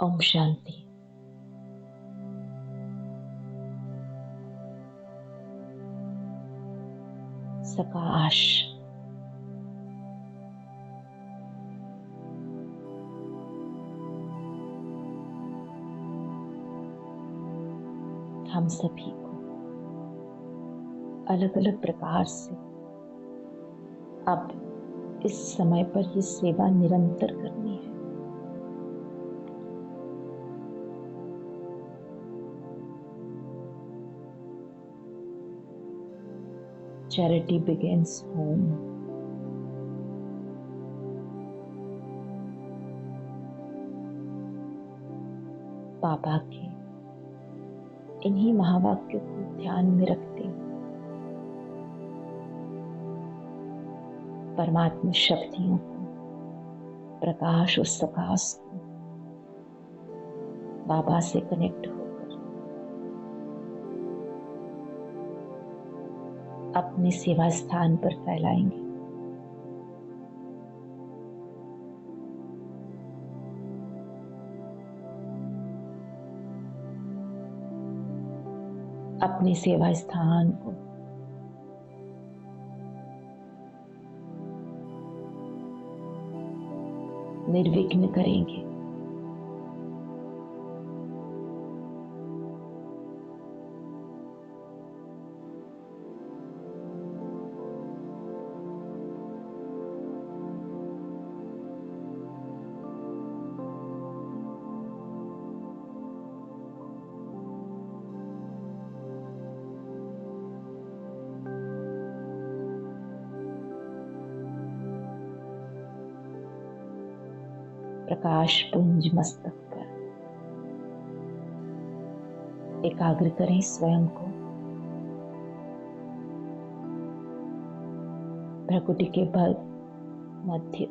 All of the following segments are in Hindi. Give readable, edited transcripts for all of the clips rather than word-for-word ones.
ओम शांति। सकाश हम सभी को अलग अलग प्रकार से अब इस समय पर ये सेवा निरंतर करनी है। Charity begins home. बाबा के इन्हीं महावाक्य को ध्यान में रखते हुए परमात्मा शक्तियों को, प्रकाश और सकाश को बाबा से कनेक्ट होकर अपने सेवा स्थान पर फैलाएंगे। अपने सेवा स्थान को निर्विघ्न करेंगे। प्रकाश पुंज मस्तक पर एकाग्र करें स्वयं को। भ्रकुटी के बल मध्य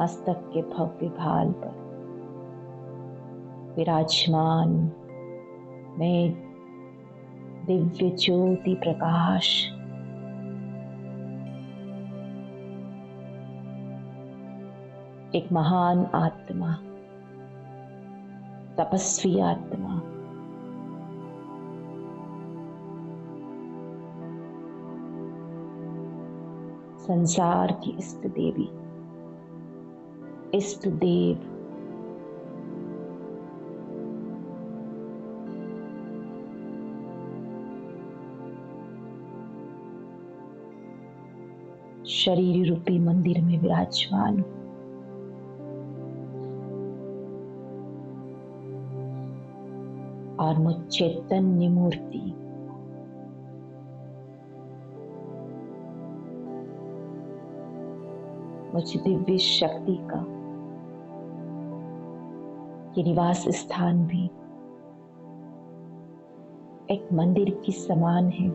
मस्तक के भव्य भाल पर विराजमान मैं दिव्य ज्योति प्रकाश एक महान आत्मा, तपस्वी आत्मा, संसार की इष्ट देवी, इष्ट देव, शरीर रूपी मंदिर में विराजमान और मुझ चैतन्य मूर्ति मुझ दिव्य शक्ति का ये निवास स्थान भी एक मंदिर की समान है।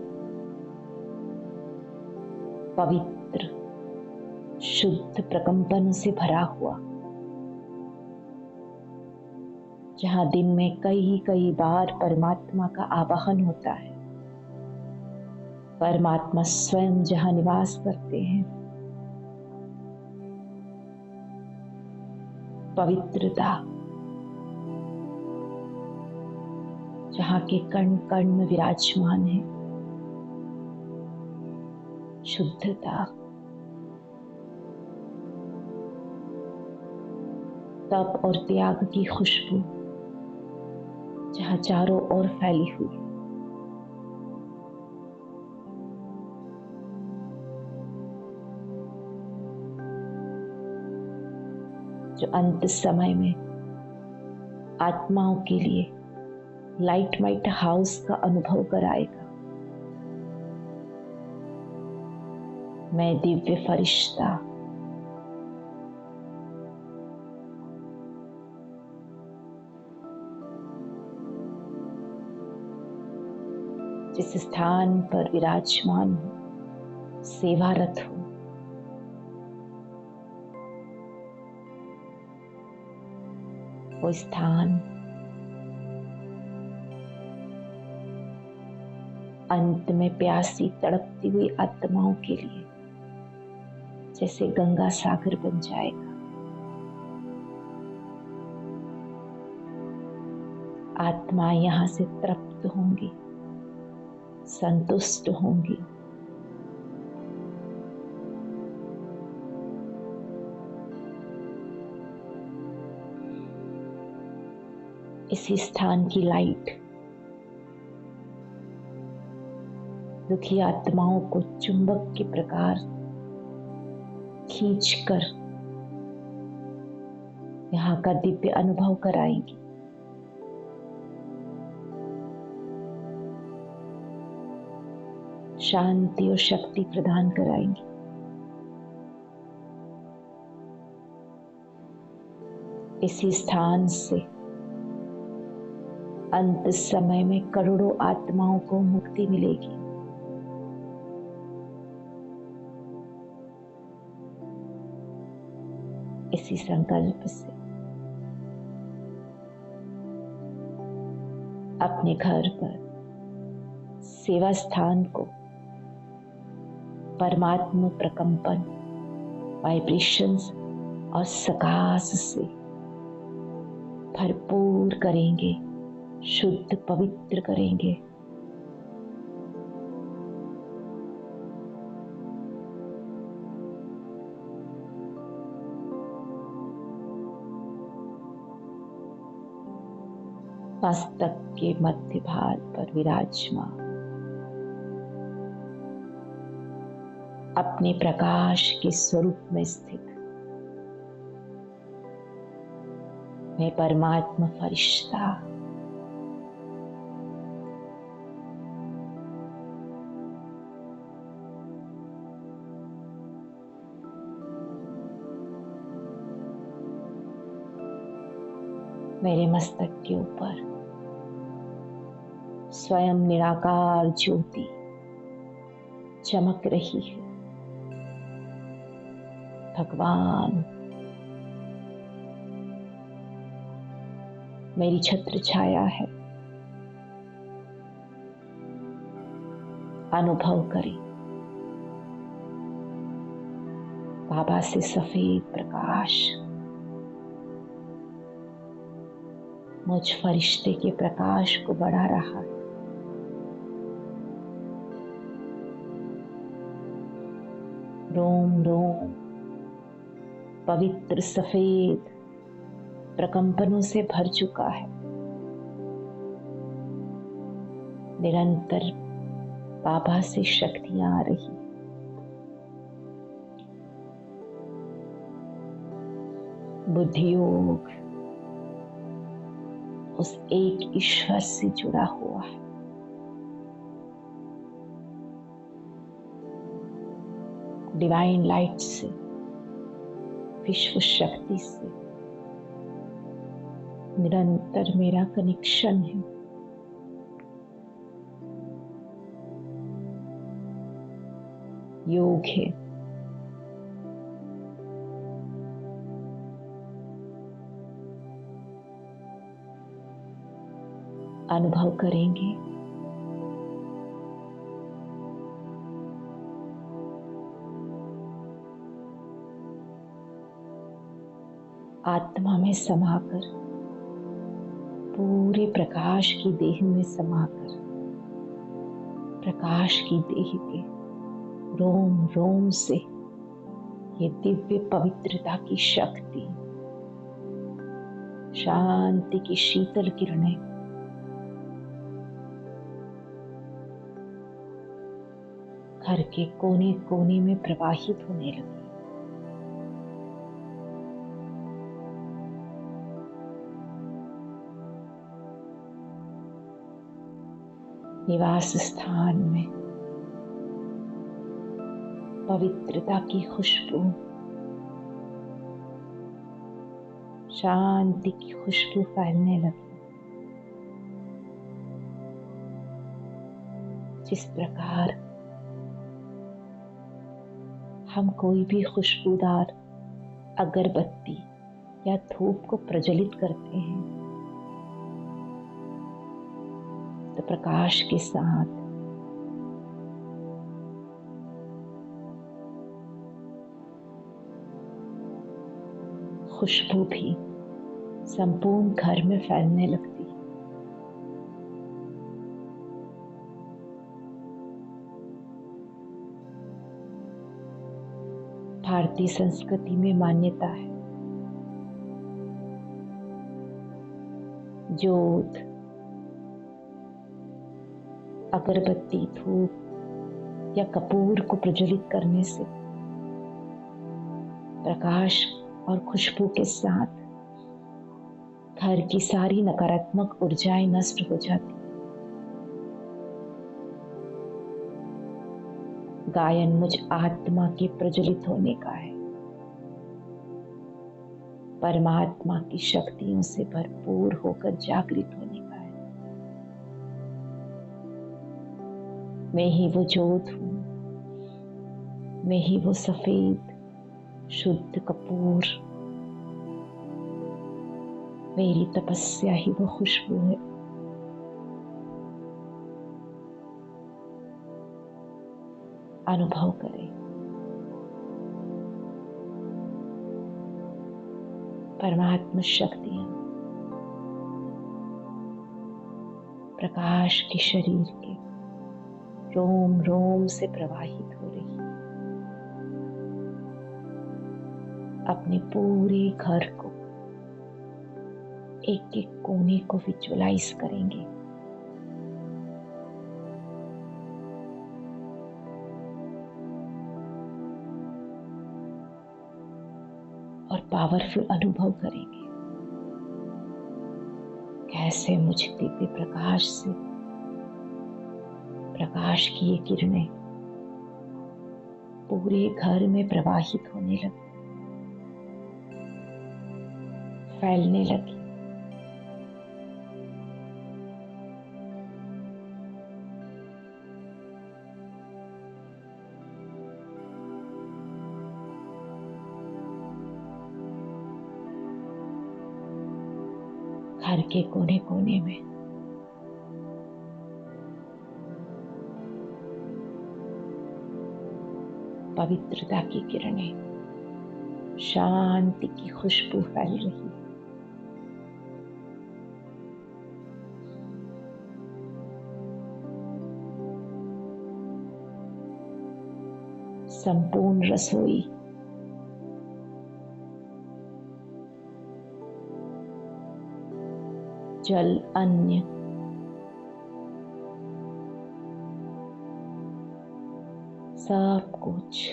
पवित्र शुद्ध प्रकंपन से भरा हुआ, जहां दिन में कई कई बार परमात्मा का आवाहन होता है। परमात्मा स्वयं जहां निवास करते हैं। पवित्रता जहां के कण कण में विराजमान है। शुद्धता तप और त्याग की खुशबू जहां चारों ओर फैली हुई। जो अंत समय में आत्माओं के लिए लाइट माइट हाउस का अनुभव कराएगा। मैं दिव्य फरिश्ता, जिस स्थान पर विराजमान हूं, सेवारत हूं, वो स्थान अंत में प्यासी तड़पती हुई आत्माओं के लिए जैसे गंगा सागर बन जाएगा। आत्मा यहां से तृप्त होंगी, संतुष्ट होंगी। इसी स्थान की लाइट दुखी आत्माओं को चुंबक के प्रकार खींचकर यहाँ का दिव्य अनुभव कराएंगी। शांति और शक्ति प्रदान कराएंगी। इसी स्थान से अंत समय में करोड़ों आत्माओं को मुक्ति मिलेगी। इसी संकल्प से अपने घर पर सेवा स्थान को परमात्मा प्रकंपन, वाइब्रेशंस और सकाश से भरपूर करेंगे, शुद्ध पवित्र करेंगे। मस्तक के मध्य भाग पर विराजमान अपने प्रकाश के स्वरूप में स्थित मैं परमात्मा फरिश्ता मेरे मस्तक के ऊपर स्वयं निराकार ज्योति चमक रही है। भगवान मेरी छत्र छाया है। अनुभव करें बाबा से सफेद प्रकाश मुझ फरिश्ते के प्रकाश को बढ़ा रहा है। रोम रोम पवित्र सफेद प्रकंपनों से भर चुका है। निरंतर बाबा से शक्तियां आ रही। बुद्धि योग उस एक ईश्वर से जुड़ा हुआ है। डिवाइन लाइट से, विश्व शक्ति से निरंतर मेरा कनेक्शन है। योग है। अनुभव करेंगे आत्मा में समाकर, पूरे प्रकाश की देह में समाकर, प्रकाश की देह के रोम रोम से ये दिव्य पवित्रता की शक्ति, शांति की शीतल किरणें घर के कोने कोने में प्रवाहित होने लगी। निवास स्थान में पवित्रता की खुशबू, शांति की खुशबू फैलने लगी। जिस प्रकार हम कोई भी खुशबूदार अगरबत्ती या धूप को प्रज्वलित करते हैं तो प्रकाश के साथ खुशबू भी संपूर्ण घर में फैलने लगती। भारतीय संस्कृति में मान्यता है, जोत, अगरबत्ती, धूप या कपूर को प्रज्वलित करने से प्रकाश और खुशबू के साथ घर की सारी नकारात्मक ऊर्जाएं नष्ट हो जाती। गायन मुझ आत्मा के प्रज्वलित होने का है, परमात्मा की शक्तियों से भरपूर होकर जागृत होने का है। मैं ही वो जोत हूं, मैं ही वो सफेद शुद्ध कपूर, मेरी तपस्या ही वो खुशबू है। अनुभव करें, परमात्मा शक्तियां प्रकाश के शरीर के रोम रोम से प्रवाहित हो रही, अपने पूरे घर को एक एक कोने को विजुअलाइज करेंगे। और पावरफुल अनुभव करेंगे कैसे मुझ दिव्य प्रकाश से प्रकाश की ये किरणें पूरे घर में प्रवाहित होने लगी, फैलने लगी। घर के कोने कोने में पवित्रता की किरणें, शांति की खुशबू फैल रही। संपूर्ण रसोई जल, अन्न, सब कुछ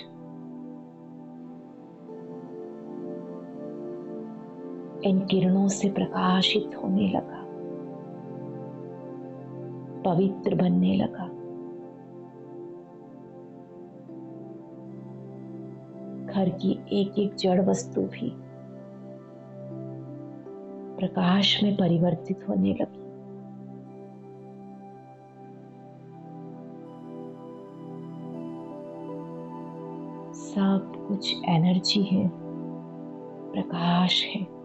इन किरणों से प्रकाशित होने लगा, पवित्र बनने लगा। घर की एक एक जड़ वस्तु भी प्रकाश में परिवर्तित होने लगी। सब कुछ एनर्जी है, प्रकाश है।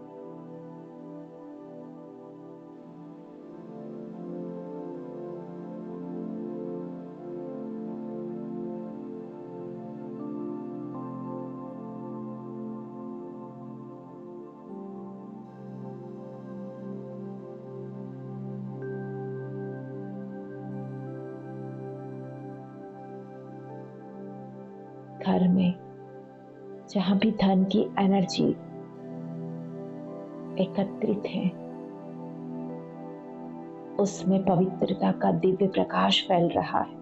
घर में जहां भी धन की एनर्जी एकत्रित है, उसमें पवित्रता का दिव्य प्रकाश फैल रहा है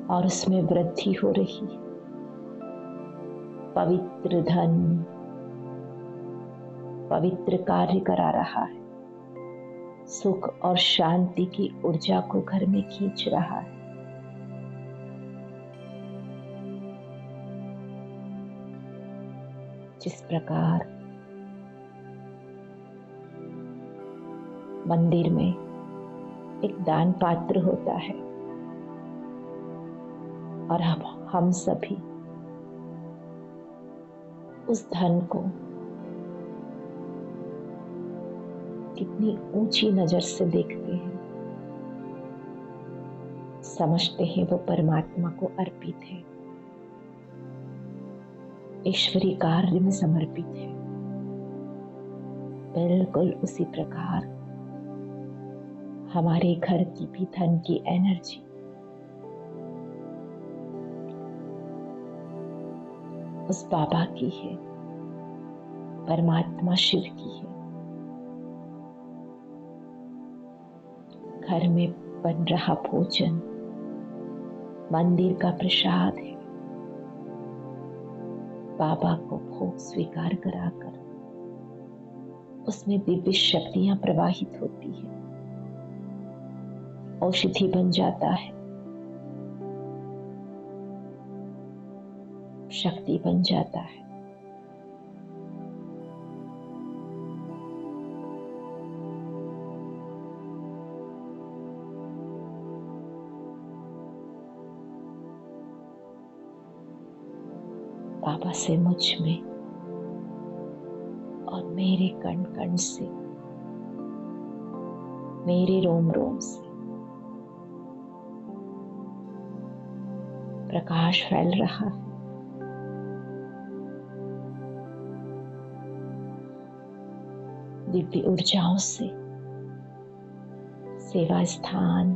और उसमें वृद्धि हो रही है। पवित्र धन पवित्र कार्य करा रहा है, सुख और शांति की ऊर्जा को घर में खींच रहा है। जिस प्रकार मंदिर में एक दान पात्र होता है और हम सभी उस धन को कितनी ऊंची नजर से देखते हैं, समझते हैं वो परमात्मा को अर्पित है। ईश्वरीय कार्य में समर्पित है, बिल्कुल उसी प्रकार हमारे घर की भी धन की एनर्जी उस बाबा की है, परमात्मा शिव की है। घर में बन रहा भोजन मंदिर का प्रसाद है, बाबा को भोग स्वीकार कराकर उसमें दिव्य शक्तियां प्रवाहित होती है, औषधि बन जाता है, शक्ति बन जाता है। बाबा से मुझ में और मेरे कण कण से, मेरे रोम रोम से प्रकाश फैल रहा है। दिव्य ऊर्जाओं से सेवा स्थान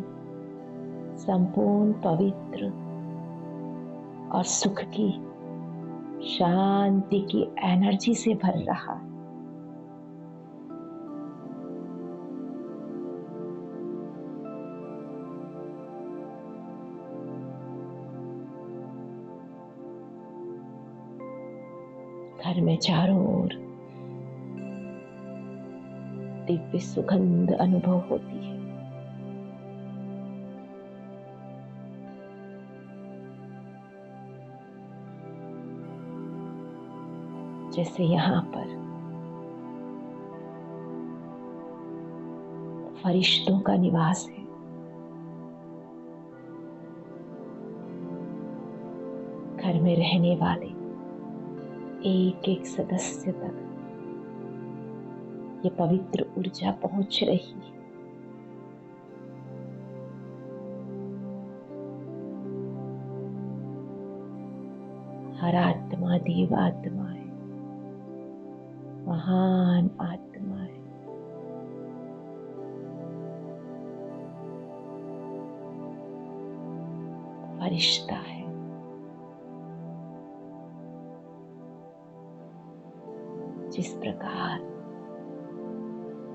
संपूर्ण पवित्र और सुख की, शांति की एनर्जी से भर रहा है। घर में चारों ओर दिव्य सुगंध अनुभव होती है। जैसे यहाँ पर फरिश्तों का निवास है। घर में रहने वाले एक एक सदस्य तक ये पवित्र ऊर्जा पहुंच रही है। हर आत्मा देव आत्मा है, महान आत्मा है। फरिश्ता है। जिस प्रकार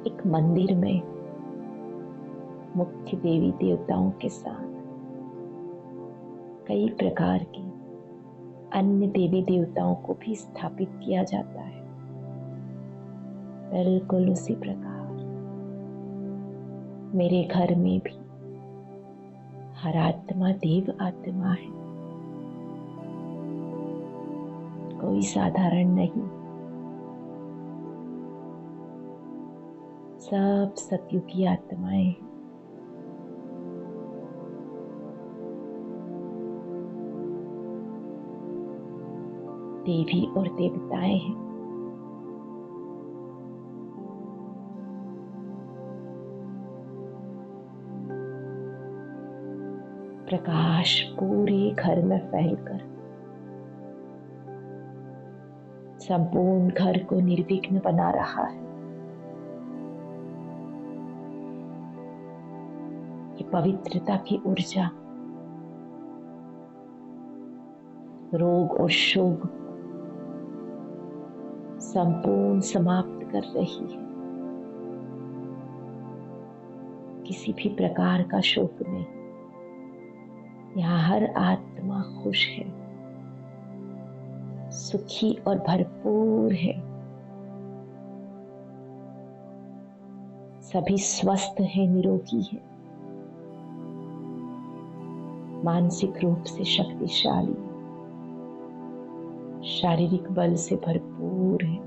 एक मंदिर में मुख्य देवी देवताओं के साथ कई प्रकार के अन्य देवी देवताओं को भी स्थापित किया जाता है, बिल्कुल उसी प्रकार मेरे घर में भी हर आत्मा देव आत्मा है, कोई साधारण नहीं। सब सतयुगी आत्माएं हैं। देवी और देवताएं हैं। प्रकाश पूरे घर में फैलकर संपूर्ण घर को निर्विघ्न बना रहा है। ये पवित्रता की ऊर्जा रोग और शोक संपूर्ण समाप्त कर रही है। किसी भी प्रकार का शोक नहीं। यहाँ हर आत्मा खुश है, सुखी और भरपूर है। सभी स्वस्थ है, निरोगी है, मानसिक रूप से शक्तिशाली, शारीरिक बल से भरपूर है।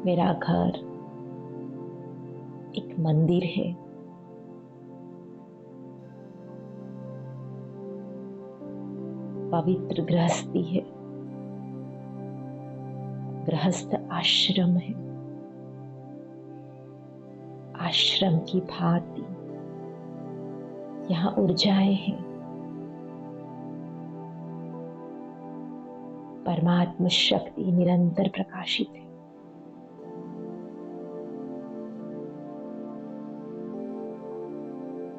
मेरा घर एक मंदिर है। पवित्र गृहस्थी है, गृहस्थ आश्रम है। आश्रम की भांति यहाँ ऊर्जाएं हैं, परमात्मा शक्ति निरंतर प्रकाशित है।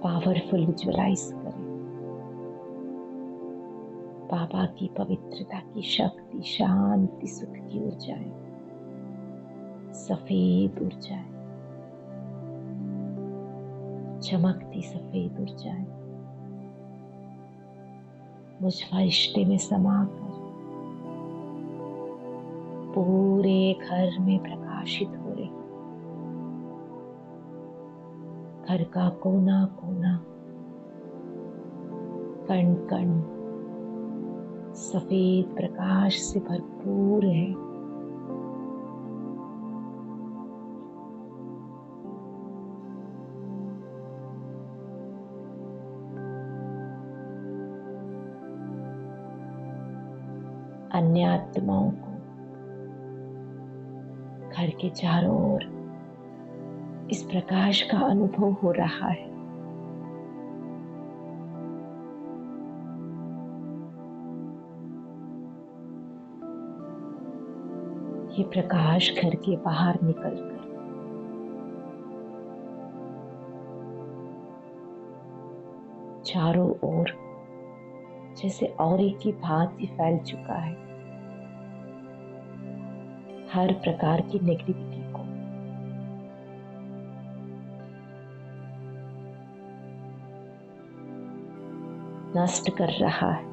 पावरफुल विजुअलाइज करें बाबा की पवित्रता की शक्ति, शांति, सुख की ऊर्जाएं, सफेद ऊर्जाएं, चमकती सफेद ऊर्जाएं मुझ फरिश्ते में समाकर पूरे घर में प्रकाशित हो रही। घर का कोना कोना, कण कण सफेद प्रकाश से भरपूर है। अन्य आत्माओं को घर के चारों ओर इस प्रकाश का अनुभव हो रहा है। ये प्रकाश घर के बाहर निकलकर चारों ओर जैसे औरे की भांति फैल चुका है। हर प्रकार की नेगेटिविटी को नष्ट कर रहा है।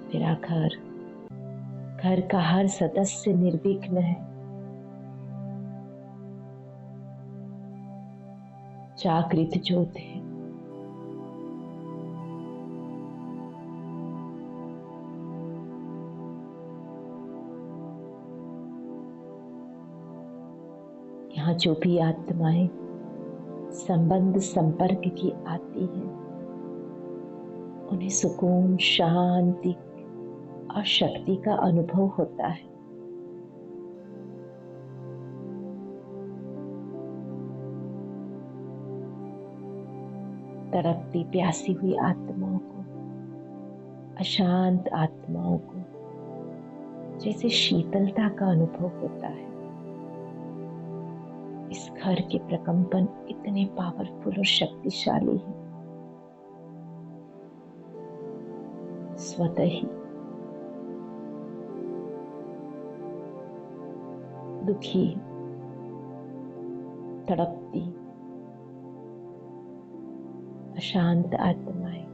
मेरा घर का हर सदस्य निर्विघ्न है। जागृत ज्योति है। यहाँ जो भी आत्माएं संबंध संपर्क की आती हैं, उन्हें सुकून, शांति और शक्ति का अनुभव होता है। तड़पती प्यासी हुई आत्माओं को, अशांत आत्माओं को जैसे शीतलता का अनुभव होता है। इस घर के प्रकंपन इतने पावरफुल और शक्तिशाली हैं। स्वतः ही दुखी, तड़पती, अशांत आत्माएं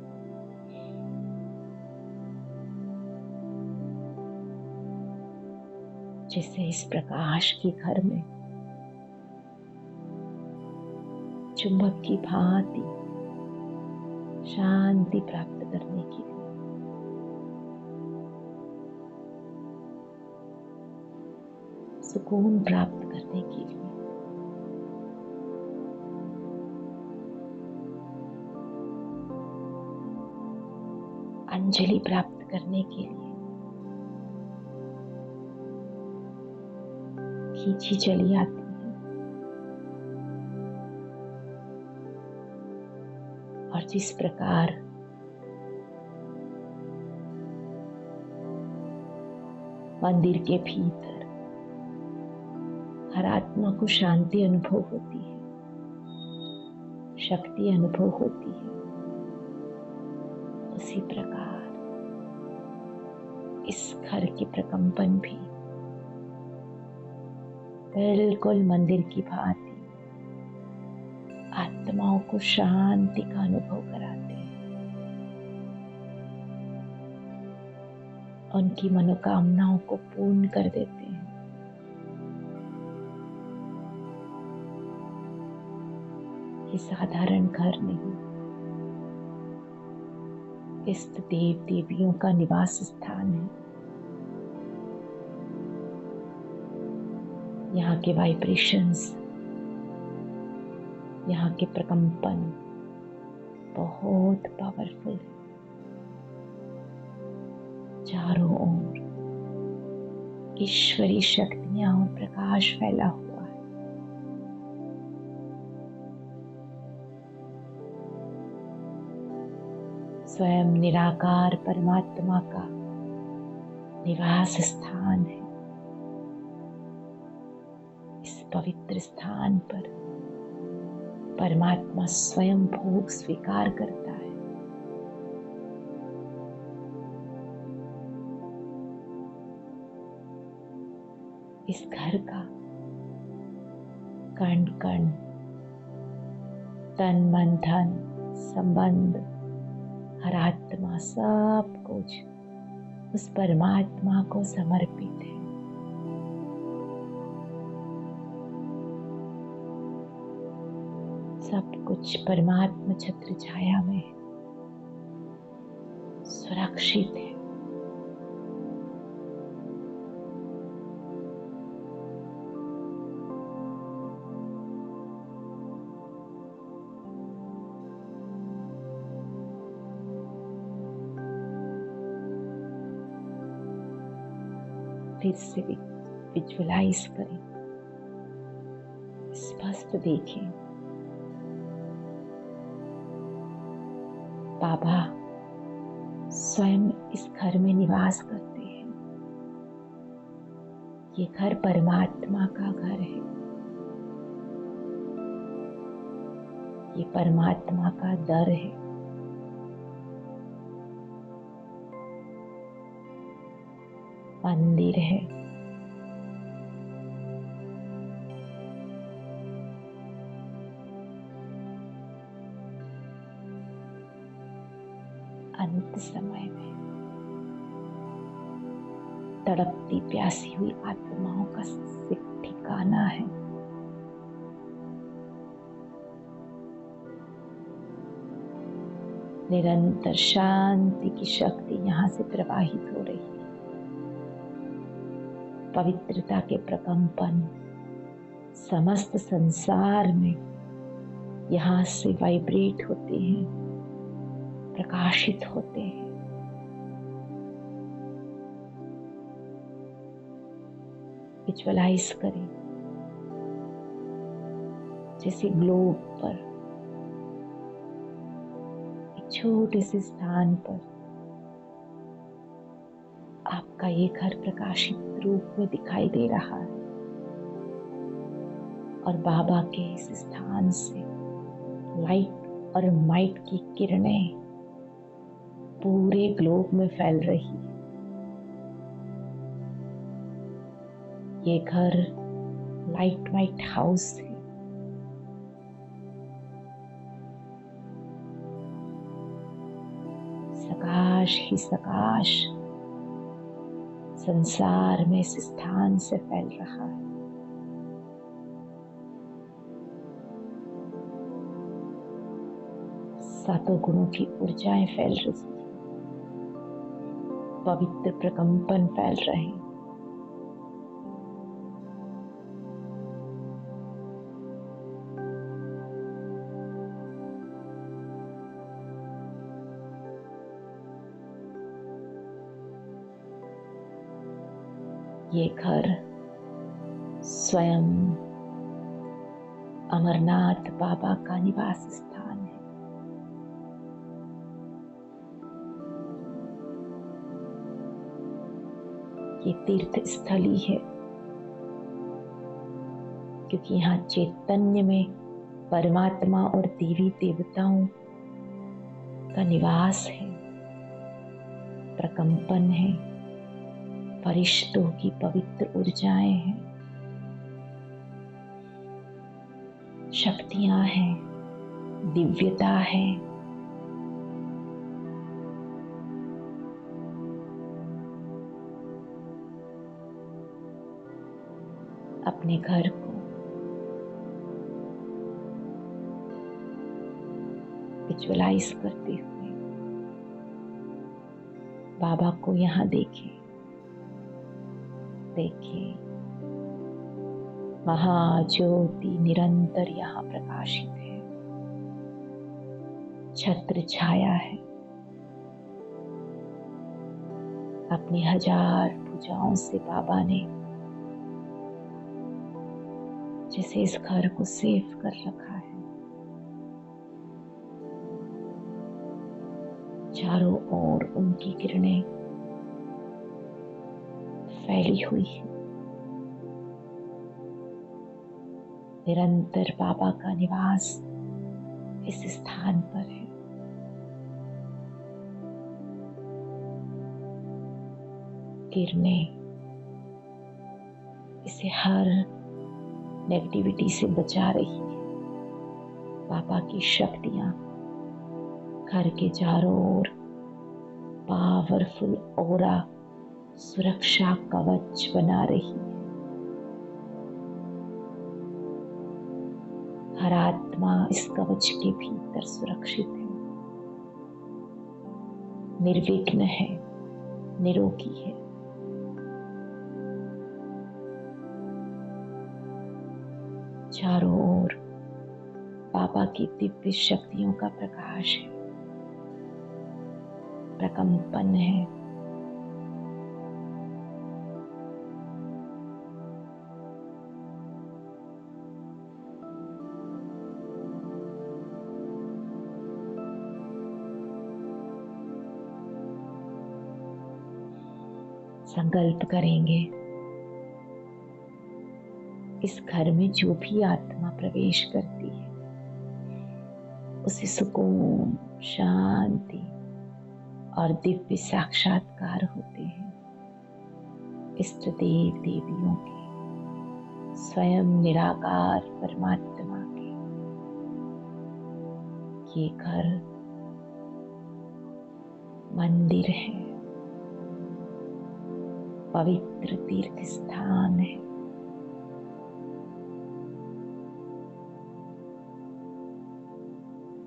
जैसे इस प्रकाश के घर में चुंबक की भांति शांति प्राप्त करने के लिए सुकून प्राप्त करने के लिए अंजलि प्राप्त करने के लिए खींची चली आती है। और जिस प्रकार मंदिर के भीतर हर आत्मा को शांति अनुभव होती है, शक्ति अनुभव होती है, उसी प्रकार इस घर के प्रकंपन भी बिल्कुल मंदिर की भांति आत्माओं को शांति का अनुभव कराते हैं। उनकी मनोकामनाओं को पूर्ण कर देते हैं। ये साधारण घर नहीं, इष्ट देव देवियों का निवास स्थान है। यहाँ के वाइब्रेशंस, यहाँ के प्रकंपन बहुत पावरफुल है। चारों ओर ईश्वरी शक्तियां और प्रकाश फैला हुआ है। स्वयं निराकार परमात्मा का निवास स्थान है। इस पवित्र स्थान पर परमात्मा स्वयं भोग स्वीकार करता है। इस घर का कण कण, तन मन धन संबंध, हर आत्मा, सब कुछ उस परमात्मा को समर्पित है। सब कुछ परमात्मा छत्र छाया में सुरक्षित है। फिर से विजुअलाइज करें, स्पष्ट देखें, बाबा स्वयं इस घर में निवास करते हैं। ये घर परमात्मा का घर है। ये परमात्मा का दर है। मंदिर है। अंत समय में तड़पती प्यासी हुई आत्माओं का ठिकाना है। निरंतर शांति की शक्ति यहाँ से प्रवाहित हो रही है। पवित्रता के प्रकंपन समस्त संसार में यहाँ से वाइब्रेट होते हैं, प्रकाशित होते हैं। विजुअलाइज करें जैसे ग्लोब पर एक छोटे से स्थान पर आपका ये घर प्रकाशित रूप में दिखाई दे रहा है और बाबा के इस स्थान से लाइट और माइट की किरणें पूरे ग्लोब में फैल रही है। ये घर लाइट माइट हाउस है। सकाश ही सकाश संसार में इस स्थान से फैल रहा है। सातों गुणों की ऊर्जाएं फैल रही हैं, पवित्र प्रकंपन फैल रहे हैं। ये घर स्वयं अमरनाथ बाबा का निवास स्थान है। ये तीर्थ स्थली है क्योंकि यहाँ चैतन्य में परमात्मा और देवी देवताओं का निवास है, प्रकंपन है, फरिश्तों की पवित्र ऊर्जाएं हैं, शक्तियां हैं, दिव्यता है। अपने घर को विजुअलाइज करते हुए बाबा को यहाँ देखें। महाज्योति निरंतर यहाँ प्रकाशित है, छत्र छाया है। अपनी 1000 भुजाओं से बाबा ने जैसे इस घर को सेव कर रखा है। चारों ओर उनकी किरणें फैली हुई है। निरंतर बाबा का निवास इस स्थान पर है। किरणें इसे हर नेगेटिविटी से बचा रही है। बाबा की शक्तियां घर के चारों ओर पावरफुल ऑरा सुरक्षा कवच बना रही है। हर आत्मा इस कवच के भीतर सुरक्षित है, निर्विघ्न है, निरोगी है। चारों ओर बाबा की दिव्य शक्तियों का प्रकाश है, प्रकंपन है। संकल्प करेंगे, इस घर में जो भी आत्मा प्रवेश करती है उसे सुकून, शांति और दिव्य साक्षात्कार होते हैं। इष्ट देव देवियों के, स्वयं निराकार परमात्मा के। ये घर मंदिर है, पवित्र तीर्थ स्थान है।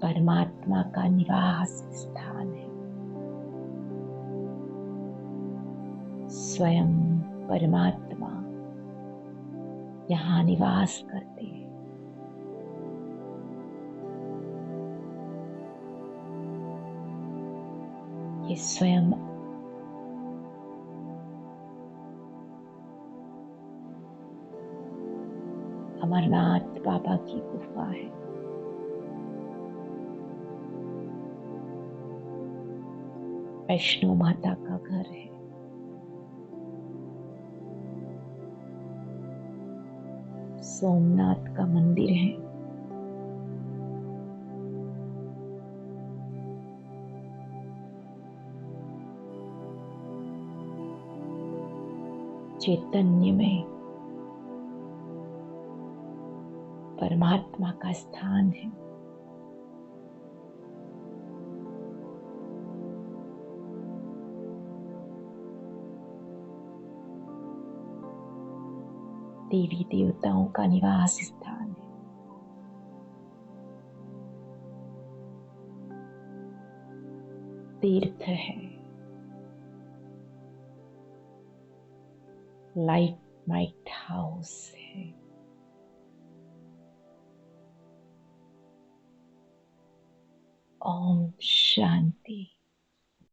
परमात्मा का निवास स्थान है। स्वयं परमात्मा यहाँ निवास करते हैं। ये स्वयं अमरनाथ बाबा की गुफा है। वैष्णो माता का घर है। सोमनाथ का मंदिर है। चैतन्य में परमात्मा का स्थान है। देवी देवताओं का निवास स्थान है। तीर्थ है। लाइट माइट हाउस है। ओम शांति।